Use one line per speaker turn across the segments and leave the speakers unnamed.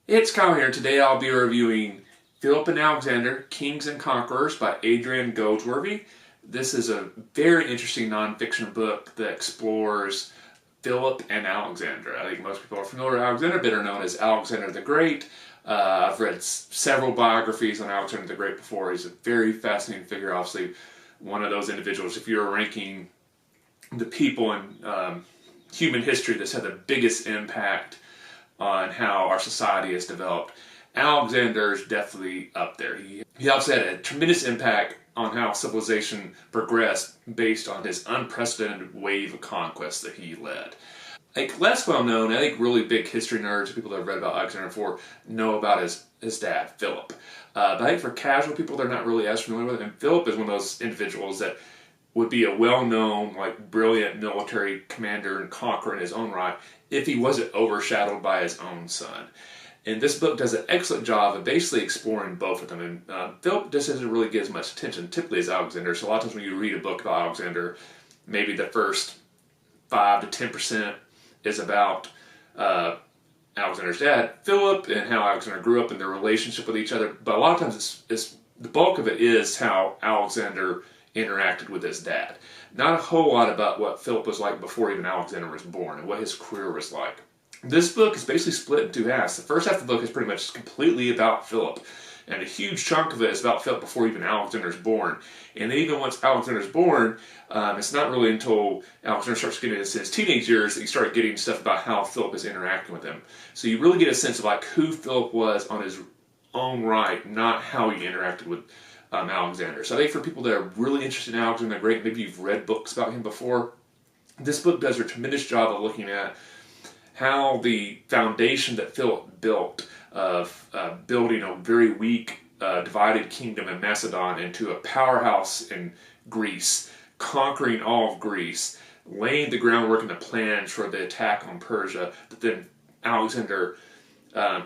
It's Kyle here. Today I'll be reviewing Philip and Alexander, Kings and Conquerors by Adrian Goldsworthy. This is a very interesting nonfiction book that explores Philip and Alexander. I think most people are familiar with Alexander, better known as Alexander the Great. I've read several biographies on Alexander the Great before. He's a very fascinating figure, obviously one of those individuals. If you're ranking the people in human history that's had the biggest impact on how our society has developed, Alexander's definitely up there. He also had a tremendous impact on how civilization progressed based on his unprecedented wave of conquest that he led. Like, less well known, I think really big history nerds, people that have read about Alexander before, know about his dad, Philip. But I think for casual people, they're not really as familiar with him. And Philip is one of those individuals that would be a well-known, like, brilliant military commander and conqueror in his own right if he wasn't overshadowed by his own son. And this book does an excellent job of basically exploring both of them. And Philip just doesn't really get as much attention typically as Alexander. So a lot of times when you read a book about Alexander, maybe the first 5 to 10% is about Alexander's dad, Philip, and how Alexander grew up and their relationship with each other. But a lot of times it's the bulk of it is how Alexander interacted with his dad. Not a whole lot about what Philip was like before even Alexander was born and what his career was like. This book is basically split in two halves. The first half of the book is pretty much completely about Philip, and a huge chunk of it is about Philip before even Alexander's born. And then even once Alexander's born, it's not really until Alexander starts getting into his teenage years that you start getting stuff about how Philip is interacting with him. So you really get a sense of like who Philip was on his own right, not how he interacted with Alexander. So I think for people that are really interested in Alexander the Great, maybe you've read books about him before, this book does a tremendous job of looking at how the foundation that Philip built of building a very weak, divided kingdom in Macedon into a powerhouse in Greece, conquering all of Greece, laying the groundwork and the plans for the attack on Persia that then Alexander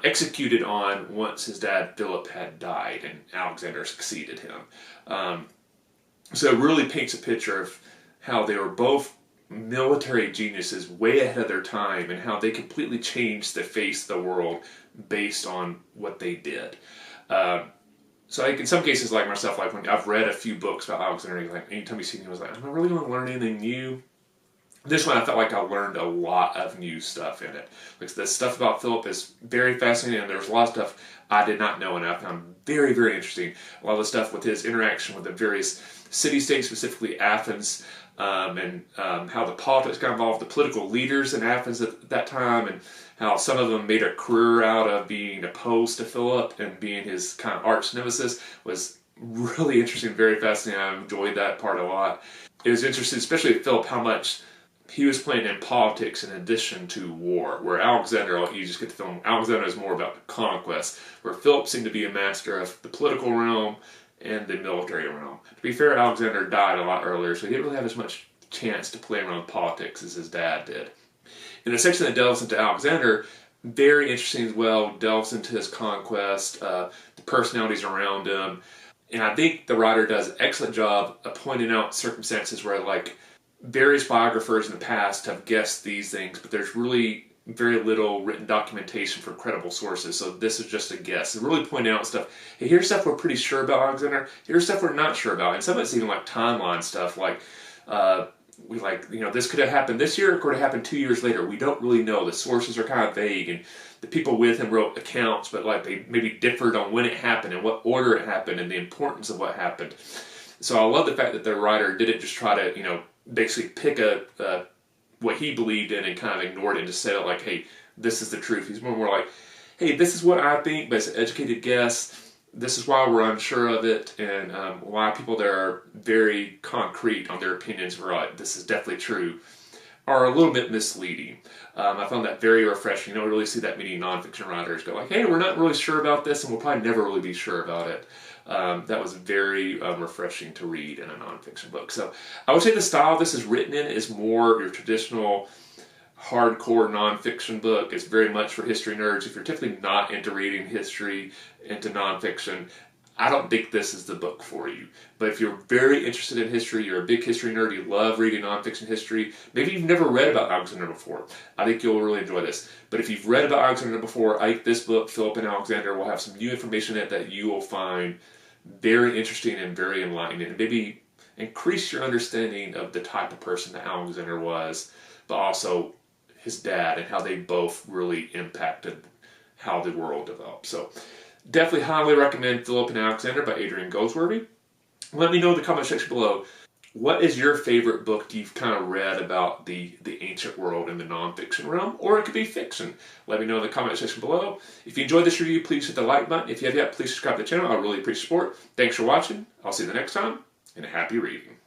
executed on once his dad Philip had died and Alexander succeeded him. So it really paints a picture of how they were both military geniuses way ahead of their time and how they completely changed the face of the world based on what they did. So like in some cases, like myself, like when I've read a few books about Alexander, like anytime you see him, I was like, am I really going to learn anything new? This one I felt like I learned a lot of new stuff in it. Like the stuff about Philip is very fascinating, and there's a lot of stuff I did not know and I found very, very interesting. A lot of the stuff with his interaction with the various city-states, specifically Athens, and how the politics got involved, the political leaders in Athens at that time, and how some of them made a career out of being opposed to Philip and being his kind of arch nemesis was really interesting, very fascinating. I enjoyed that part a lot. It was interesting, especially with Philip, how much he was playing in politics in addition to war, where Alexander, you just get the film, Alexander is more about conquest, where Philip seemed to be a master of the political realm and the military realm. To be fair, Alexander died a lot earlier, so he didn't really have as much chance to play around politics as his dad did. In the section that delves into Alexander, very interesting as well, delves into his conquest, the personalities around him, and I think the writer does an excellent job of pointing out circumstances where, like, various biographers in the past have guessed these things, but there's really very little written documentation from credible sources, so this is just a guess. It's really pointing out stuff. Hey, here's stuff we're pretty sure about Alexander, here's stuff we're not sure about, and some of it's even like timeline stuff, like, this could have happened this year, or could have happened 2 years later. We don't really know. The sources are kind of vague, and the people with him wrote accounts, but like they maybe differed on when it happened and what order it happened and the importance of what happened. So I love the fact that the writer didn't just try to, basically pick what he believed in and kind of ignored it and just said it like, hey, this is the truth. He's more like, hey, this is what I think, but it's an educated guess. This is why we're unsure of it, and why people that are very concrete on their opinions, right, this is definitely true, are a little bit misleading. I found that very refreshing. You don't really see that many nonfiction writers go like, hey, we're not really sure about this, and we'll probably never really be sure about it. That was very refreshing to read in a nonfiction book. So I would say the style this is written in is more your traditional hardcore nonfiction book. It's very much for history nerds. If you're typically not into reading history, into nonfiction, I don't think this is the book for you. But if you're very interested in history, you're a big history nerd, you love reading nonfiction history, maybe you've never read about Alexander before, I think you'll really enjoy this. But if you've read about Alexander before, I think this book, Philip and Alexander, will have some new information in it that you will find very interesting and very enlightening, and maybe increase your understanding of the type of person that Alexander was, but also his dad and how they both really impacted how the world developed. So definitely highly recommend Philip and Alexander by Adrian Goldsworthy. Let me know in the comment section below, what is your favorite book you've kind of read about the ancient world in the nonfiction realm? Or it could be fiction. Let me know in the comment section below. If you enjoyed this review, please hit the like button. If you have yet, please subscribe to the channel. I really appreciate support. Thanks for watching. I'll see you the next time, and happy reading.